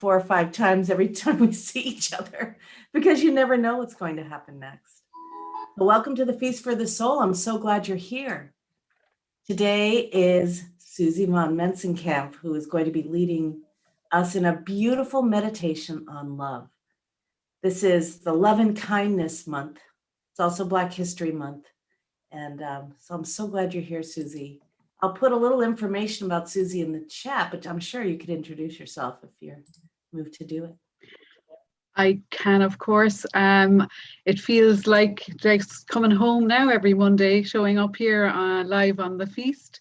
4 or 5 times every time we see each other, because you never know what's going to happen next. Well, welcome to the Feast for the Soul. I'm so glad you're here. Today is Suzi Von Mensenkampff, who is going to be leading us in a beautiful meditation on love. This is the Love and Kindness Month. It's also Black History Month. And so I'm so glad you're here, Suzi. I'll put a little information about Suzi in the chat, but I'm sure you could introduce yourself if you're moved to do it. I can, of course. It feels like just coming home now every Monday, showing up here live on the feast.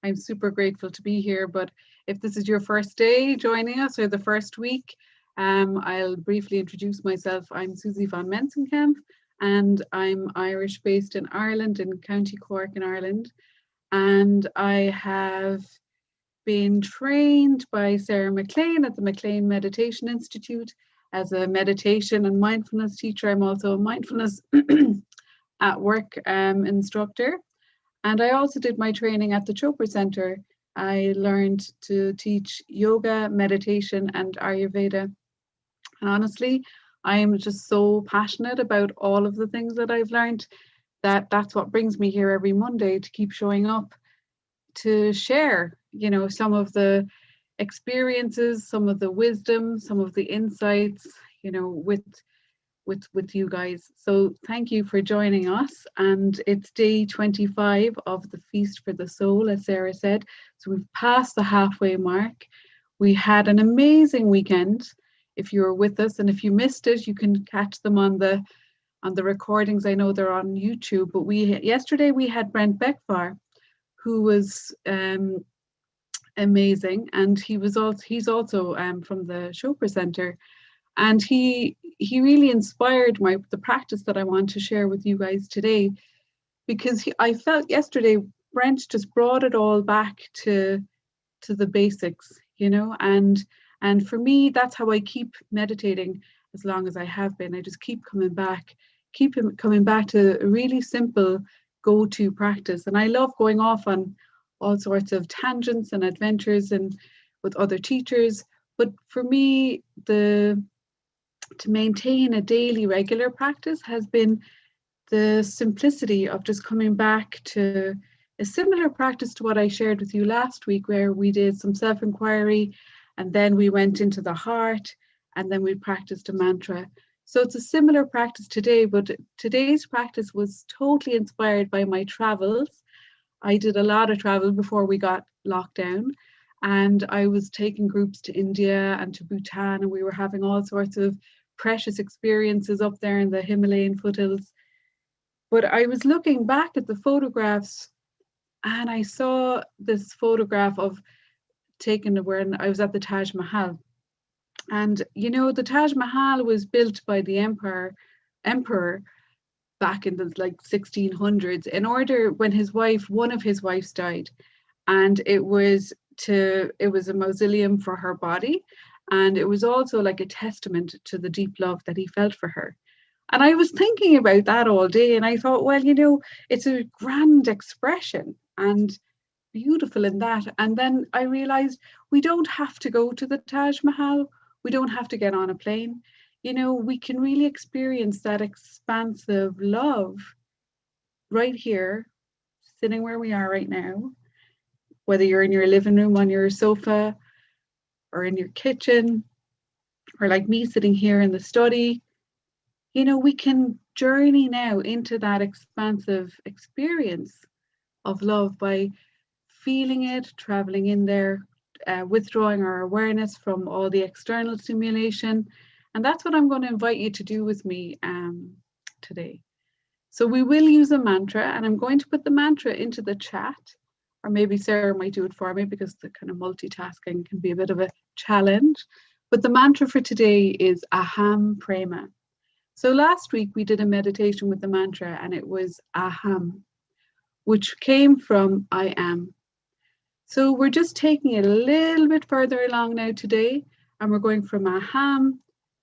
I'm super grateful to be here, but if this is your first day joining us or the first week, I'll briefly introduce myself. I'm Suzi Von Mensenkampff, and I'm Irish, based in Ireland, in County Cork in Ireland. And I have been trained by Sarah McLean at the McLean Meditation Institute as a meditation and mindfulness teacher. I'm also a mindfulness at work instructor. And I also did my training at the Chopra Center. I learned to teach yoga, meditation, and Ayurveda. And honestly, I am just so passionate about all of the things that I've learned that that's what brings me here every Monday, to keep showing up, to share, some of the experiences, some of the wisdom, some of the insights, with you guys. So thank you for joining us. And it's day 25 of the Feast for the Soul, as Sarah said. So we've passed the halfway mark. We had an amazing weekend. If you were with us, and if you missed it, you can catch them on the recordings. I know they're on YouTube, but yesterday we had Brent Beckfar, who was amazing, and he's also from the Chopra Center, and he really inspired the practice that I want to share with you guys today, because I felt yesterday Brent just brought it all back to the basics, and for me, that's how I keep meditating as long as I have been. I just keep coming back to a really simple go-to practice. And I love going off on all sorts of tangents and adventures and with other teachers. But for me, to maintain a daily regular practice has been the simplicity of just coming back to a similar practice to what I shared with you last week, where we did some self-inquiry, and then we went into the heart, and then we practiced a mantra. So it's a similar practice today, but today's practice was totally inspired by my travels. I did a lot of travel before we got locked down, and I was taking groups to India and to Bhutan, and we were having all sorts of precious experiences up there in the Himalayan foothills. But I was looking back at the photographs, and I saw this photograph of taken when I was at the Taj Mahal. And the Taj Mahal was built by the emperor back in the 1600s in order, when one of his wives died, and it was a mausoleum for her body, and it was also like a testament to the deep love that he felt for her. And I was thinking about that all day, and I thought, well, it's a grand expression and beautiful in that. And then I realized we don't have to go to the Taj Mahal. We don't have to get on a plane. We can really experience that expansive love right here, sitting where we are right now, whether you're in your living room, on your sofa, or in your kitchen, or like me sitting here in the study. We can journey now into that expansive experience of love by feeling it, traveling in there, withdrawing our awareness from all the external stimulation. And that's what I'm going to invite you to do with me today. So we will use a mantra, and I'm going to put the mantra into the chat, or maybe Sarah might do it for me, because the kind of multitasking can be a bit of a challenge. But the mantra for today is Aham Prema. So last week we did a meditation with the mantra, and it was Aham, which came from I am. So we're just taking it a little bit further along now today, and we're going from Aham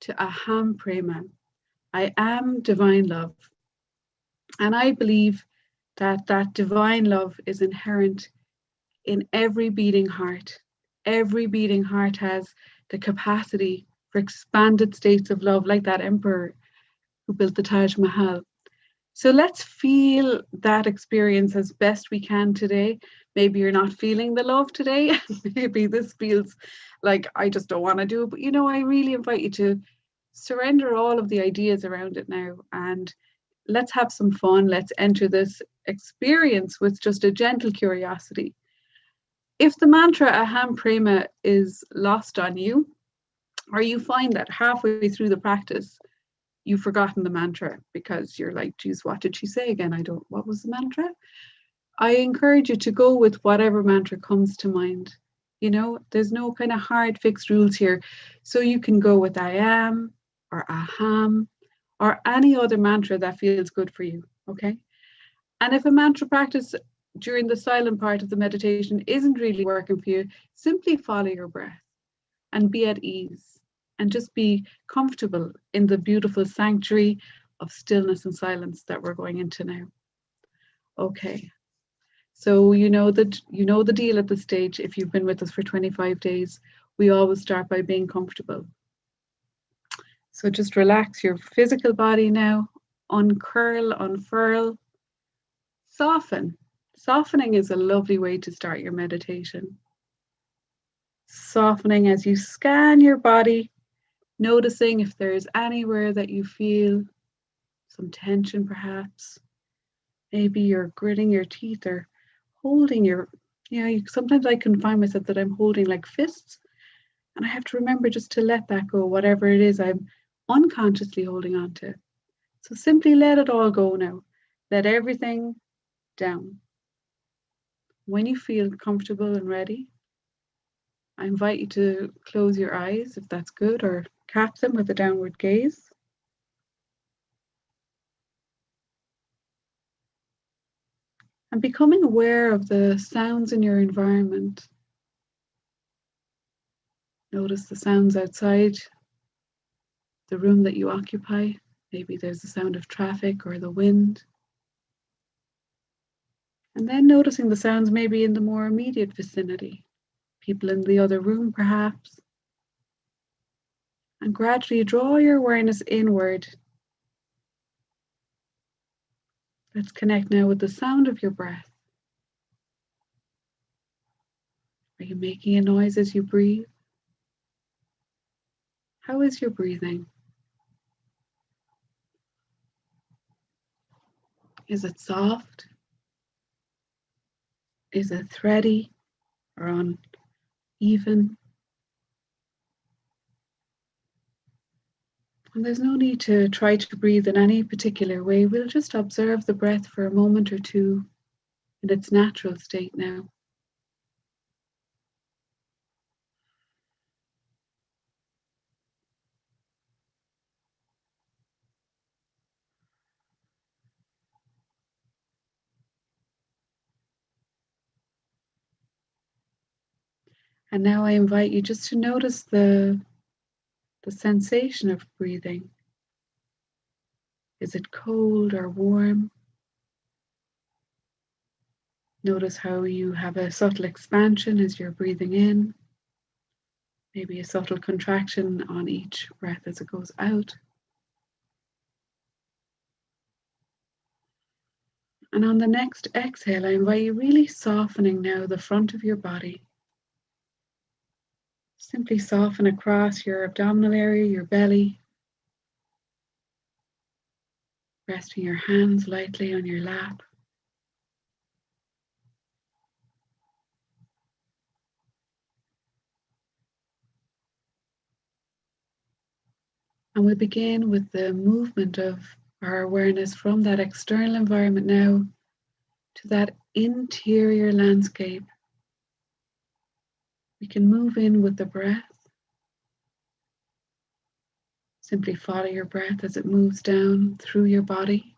to Aham Prema. I am divine love. And I believe that divine love is inherent in every beating heart. Every beating heart has the capacity for expanded states of love, like that emperor who built the Taj Mahal. So let's feel that experience as best we can today. Maybe you're not feeling the love today. Maybe this feels like I just don't want to do it. But I really invite you to surrender all of the ideas around it now, and let's have some fun. Let's enter this experience with just a gentle curiosity. If the mantra Aham Prema is lost on you, or you find that halfway through the practice you've forgotten the mantra because you're like, geez, what did she say again? What was the mantra? I encourage you to go with whatever mantra comes to mind. There's no kind of hard fixed rules here. So you can go with I am or aham or any other mantra that feels good for you. Okay. And if a mantra practice during the silent part of the meditation isn't really working for you, simply follow your breath and be at ease and just be comfortable in the beautiful sanctuary of stillness and silence that we're going into now. Okay. So you know the deal at this stage. If you've been with us for 25 days, we always start by being comfortable. So just relax your physical body now, uncurl, unfurl, soften. Softening is a lovely way to start your meditation. Softening as you scan your body, noticing if there's anywhere that you feel some tension perhaps. Maybe you're gritting your teeth or holding sometimes I can find myself that I'm holding like fists, and I have to remember just to let that go, whatever it is I'm unconsciously holding on to. So simply let it all go now. Let everything down. When you feel comfortable and ready, I invite you to close your eyes if that's good, or cap them with a downward gaze. And becoming aware of the sounds in your environment. Notice the sounds outside the room that you occupy. Maybe there's the sound of traffic or the wind. And then noticing the sounds maybe in the more immediate vicinity. People in the other room perhaps. And gradually draw your awareness inward. Let's connect now with the sound of your breath. Are you making a noise as you breathe? How is your breathing? Is it soft? Is it thready or uneven? And there's no need to try to breathe in any particular way. We'll just observe the breath for a moment or two in its natural state now. And now I invite you just to notice the sensation of breathing. Is it cold or warm? Notice how you have a subtle expansion as you're breathing in, maybe a subtle contraction on each breath as it goes out. And on the next exhale, I invite you really softening now the front of your body. Simply soften across your abdominal area, your belly, resting your hands lightly on your lap. And we begin with the movement of our awareness from that external environment now to that interior landscape. We can move in with the breath. Simply follow your breath as it moves down through your body.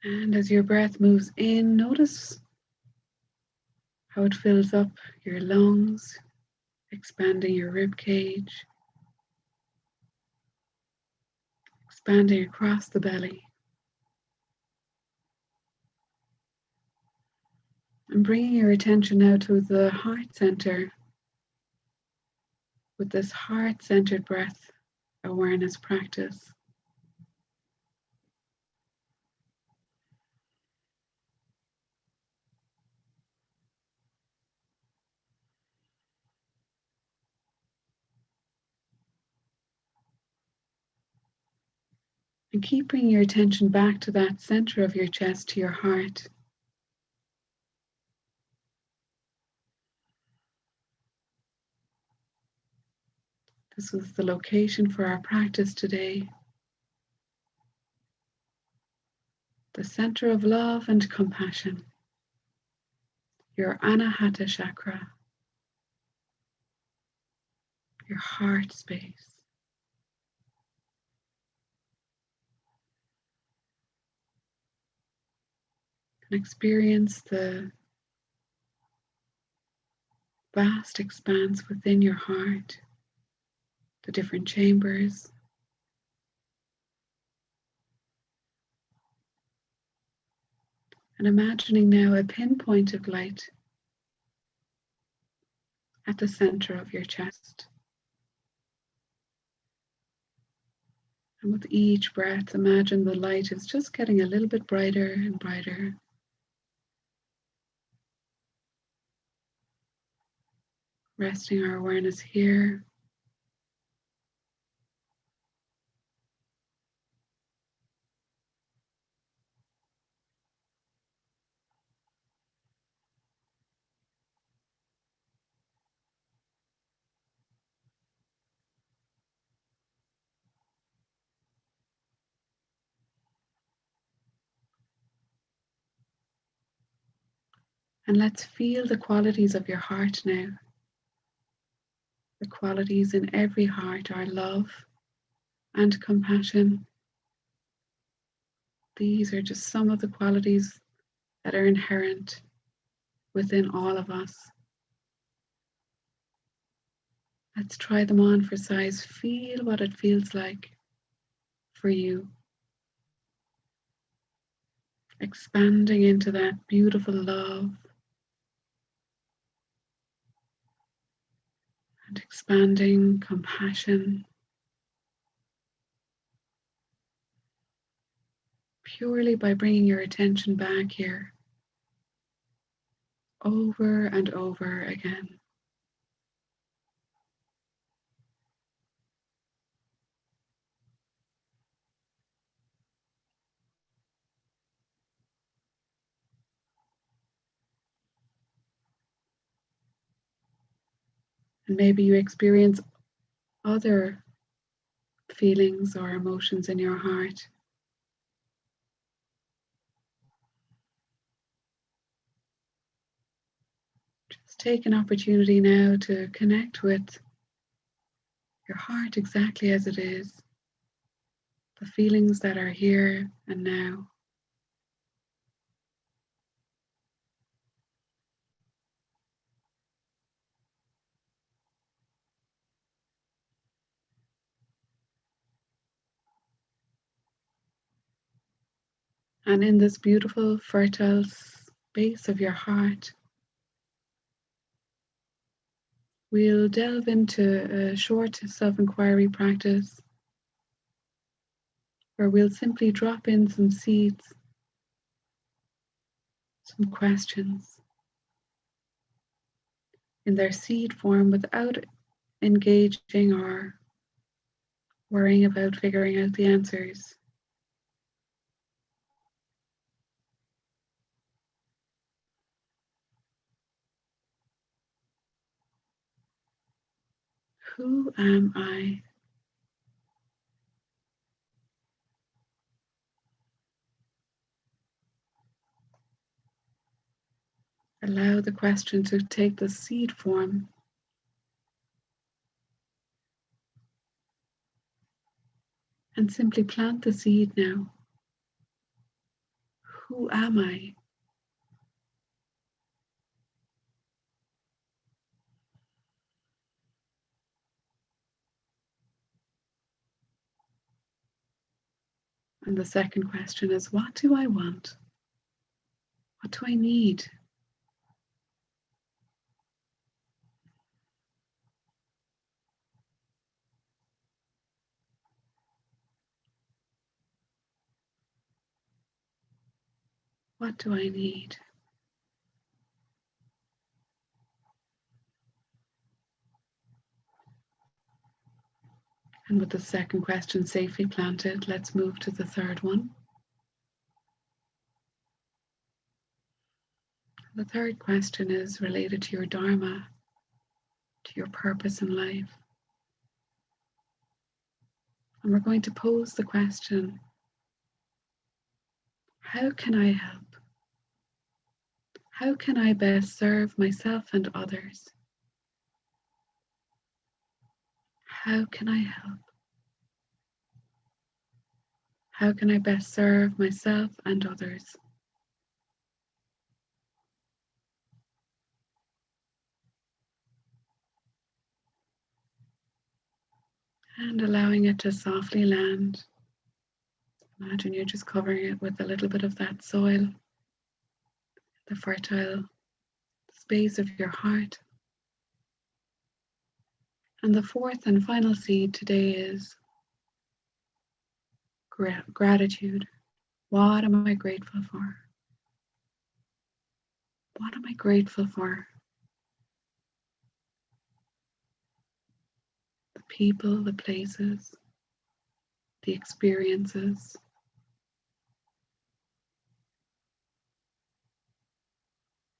And as your breath moves in, notice how it fills up your lungs, expanding your rib cage, expanding across the belly, and bringing your attention now to the heart center with this heart-centered breath awareness practice. And keep bringing your attention back to that center of your chest, to your heart. This was the location for our practice today. The center of love and compassion. Your Anahata chakra. Your heart space. And experience the vast expanse within your heart, the different chambers. And imagining now a pinpoint of light at the center of your chest. And with each breath, imagine the light is just getting a little bit brighter and brighter. Resting our awareness here. And let's feel the qualities of your heart now. The qualities in every heart are love and compassion. These are just some of the qualities that are inherent within all of us. Let's try them on for size. Feel what it feels like for you. Expanding into that beautiful love. And expanding compassion. Purely by bringing your attention back here. Over and over again. And maybe you experience other feelings or emotions in your heart. Just take an opportunity now to connect with your heart exactly as it is, the feelings that are here and now. And in this beautiful, fertile space of your heart, we'll delve into a short self-inquiry practice where we'll simply drop in some seeds, some questions in their seed form without engaging or worrying about figuring out the answers. Who am I? Allow the question to take the seed form. And simply plant the seed now. Who am I? And the second question is, what do I want? What do I need? What do I need? And with the second question safely planted, let's move to the third one. The third question is related to your Dharma, to your purpose in life. And we're going to pose the question, how can I help? How can I best serve myself and others? How can I help? How can I best serve myself and others? And allowing it to softly land. Imagine you're just covering it with a little bit of that soil, the fertile space of your heart. And the fourth and final seed today is gratitude. What am I grateful for? What am I grateful for? The people, the places, the experiences.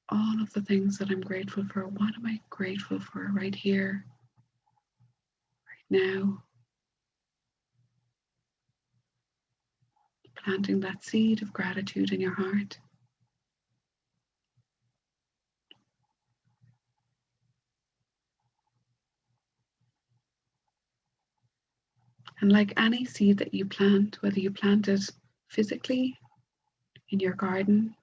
All of the things that I'm grateful for. What am I grateful for right here, right now? Planting that seed of gratitude in your heart. And like any seed that you plant, whether you plant it physically in your garden,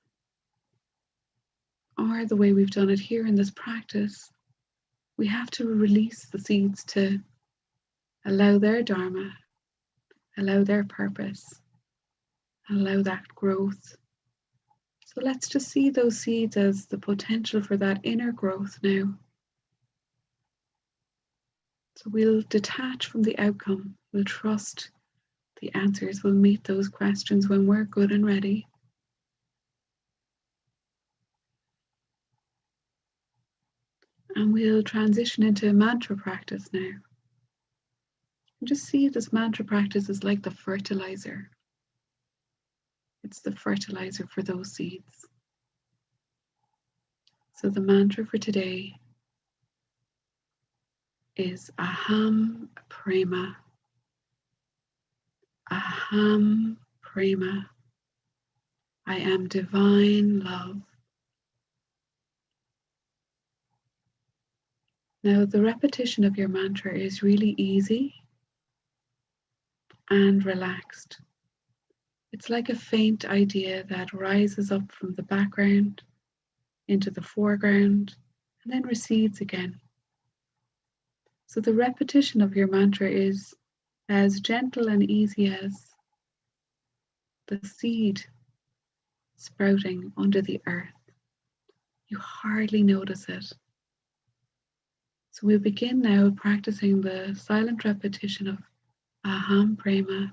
or the way we've done it here in this practice, we have to release the seeds to allow their Dharma, allow their purpose, allow that growth. So let's just see those seeds as the potential for that inner growth now. So we'll detach from the outcome. We'll trust the answers. We'll meet those questions when we're good and ready. And we'll transition into a mantra practice now. And just see this mantra practice as like the fertilizer. It's the fertilizer for those seeds. So the mantra for today is Aham Prema. Aham Prema. I am divine love. Now the repetition of your mantra is really easy and relaxed. It's like a faint idea that rises up from the background into the foreground and then recedes again. So the repetition of your mantra is as gentle and easy as the seed sprouting under the earth. You hardly notice it. So we'll begin now practicing the silent repetition of Aham Prema.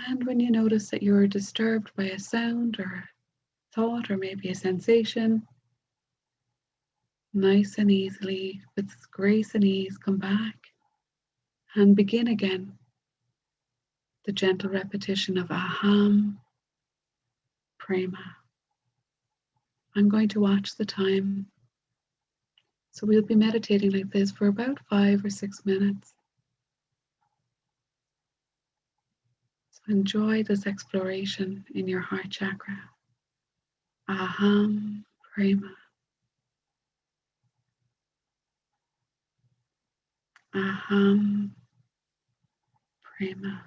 And when you notice that you're disturbed by a sound or a thought or maybe a sensation, nice and easily, with grace and ease, come back and begin again. The gentle repetition of Aham Prema. I'm going to watch the time. So we'll be meditating like this for about 5 or 6 minutes. So enjoy this exploration in your heart chakra. Aham Prema. Aham Prema.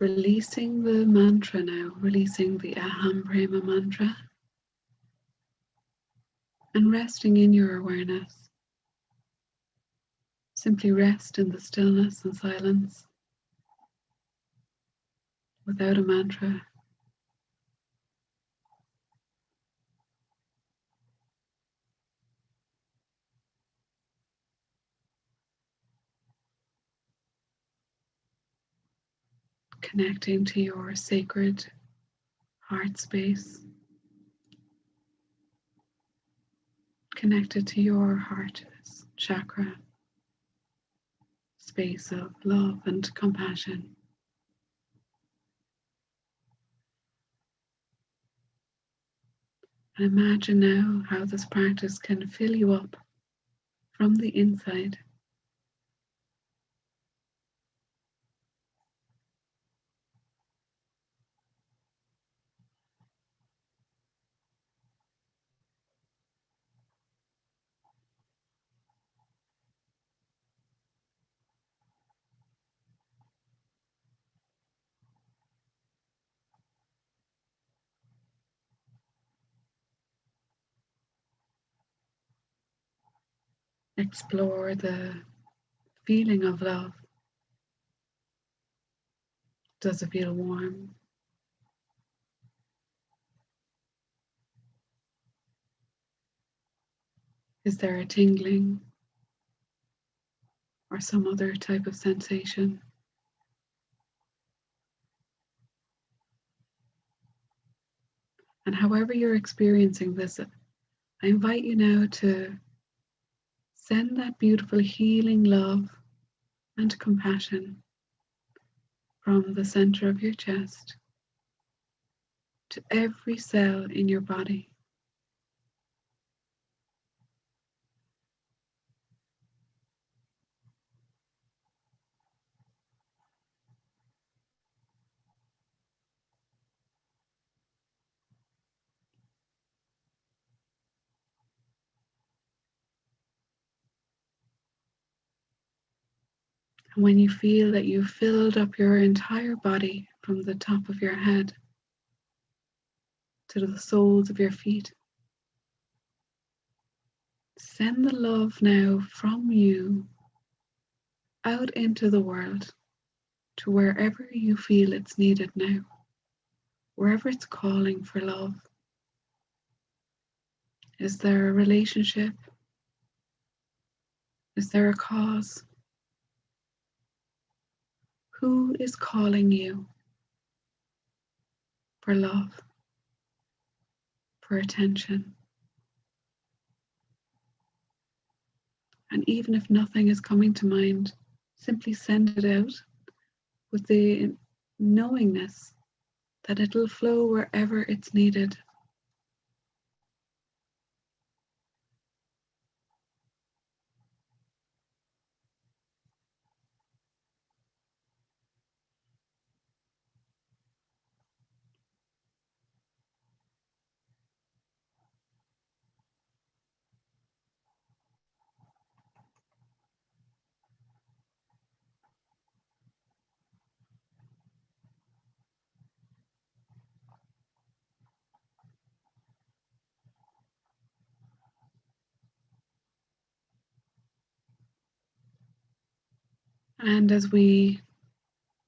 Releasing the mantra now, releasing the Aham Brahma mantra, and resting in your awareness. Simply rest in the stillness and silence without a mantra. Connecting to your sacred heart space, connected to your heart chakra, space of love and compassion. And imagine now how this practice can fill you up from the inside. Explore the feeling of love. Does it feel warm? Is there a tingling or some other type of sensation? And however you're experiencing this, I invite you now to send that beautiful healing love and compassion from the center of your chest to every cell in your body. And when you feel that you've filled up your entire body from the top of your head to the soles of your feet, send the love now from you out into the world to wherever you feel it's needed now, wherever it's calling for love. Is there a relationship? Is there a cause? Who is calling you for love, for attention? And even if nothing is coming to mind, simply send it out with the knowingness that it'll flow wherever it's needed. And as we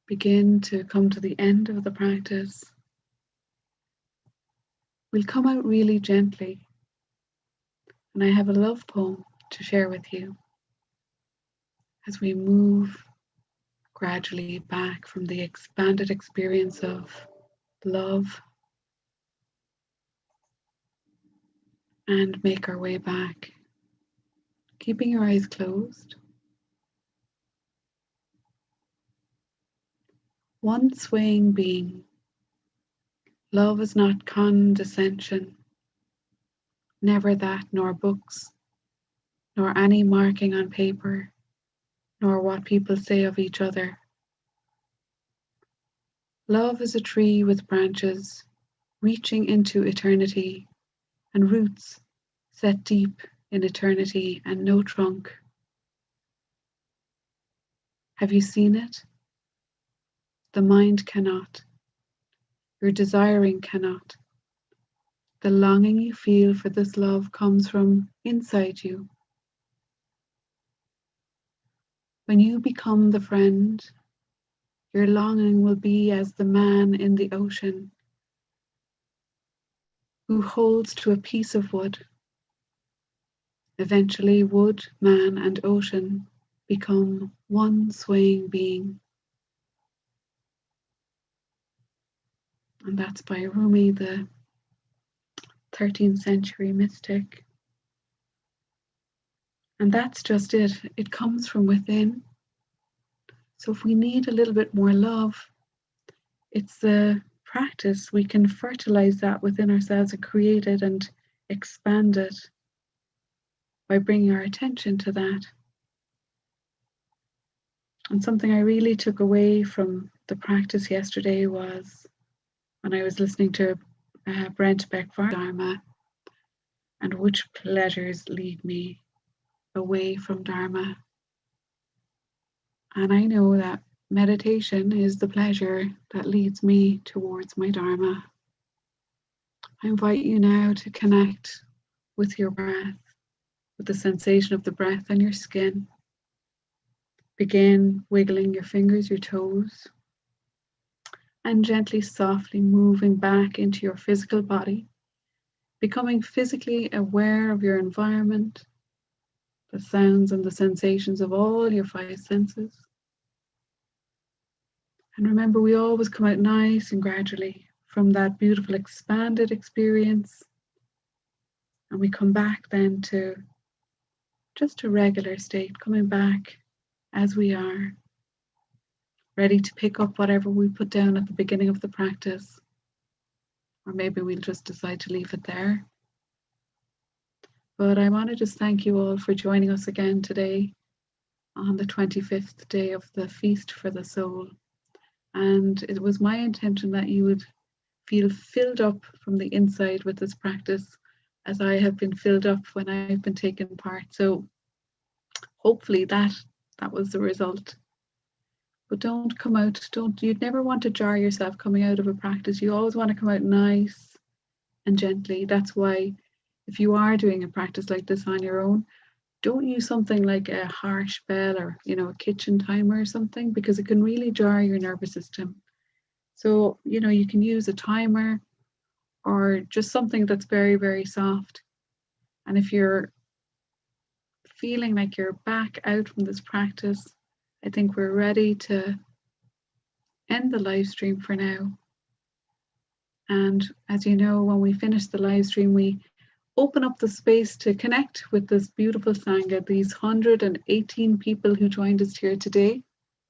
begin to come to the end of the practice, we'll come out really gently. And I have a love poem to share with you as we move gradually back from the expanded experience of love and make our way back, keeping your eyes closed. One swaying being, love is not condescension, never that, nor books, nor any marking on paper, nor what people say of each other. Love is a tree with branches reaching into eternity and roots set deep in eternity and no trunk. Have you seen it? The mind cannot. Your desiring cannot. The longing you feel for this love comes from inside you. When you become the friend, your longing will be as the man in the ocean who holds to a piece of wood. Eventually, wood, man, and ocean become one swaying being. And that's by Rumi, the 13th century mystic. And that's just it. It comes from within. So if we need a little bit more love, it's the practice. We can fertilize that within ourselves and create it and expand it by bringing our attention to that. And something I really took away from the practice yesterday was when I was listening to Brent Beckvar, Dharma, and which pleasures lead me away from Dharma. And I know that meditation is the pleasure that leads me towards my Dharma. I invite you now to connect with your breath, with the sensation of the breath on your skin. Begin wiggling your fingers, your toes, and gently, softly moving back into your physical body, becoming physically aware of your environment, the sounds and the sensations of all your 5 senses. And remember, we always come out nice and gradually from that beautiful expanded experience. And we come back then to just a regular state, coming back as we are, ready to pick up whatever we put down at the beginning of the practice. Or maybe we'll just decide to leave it there. But I want to just thank you all for joining us again today on the 25th day of the Feast for the Soul. And it was my intention that you would feel filled up from the inside with this practice, as I have been filled up when I've been taking part. So hopefully that was the result. But don't come out, you'd never want to jar yourself coming out of a practice. You always want to come out nice and gently. That's why if you are doing a practice like this on your own, don't use something like a harsh bell or, a kitchen timer or something, because it can really jar your nervous system. So, you can use a timer or just something that's very, very soft. And if you're feeling like you're back out from this practice, I think we're ready to end the live stream for now. And as you know, when we finish the live stream, we open up the space to connect with this beautiful Sangha, these 118 people who joined us here today.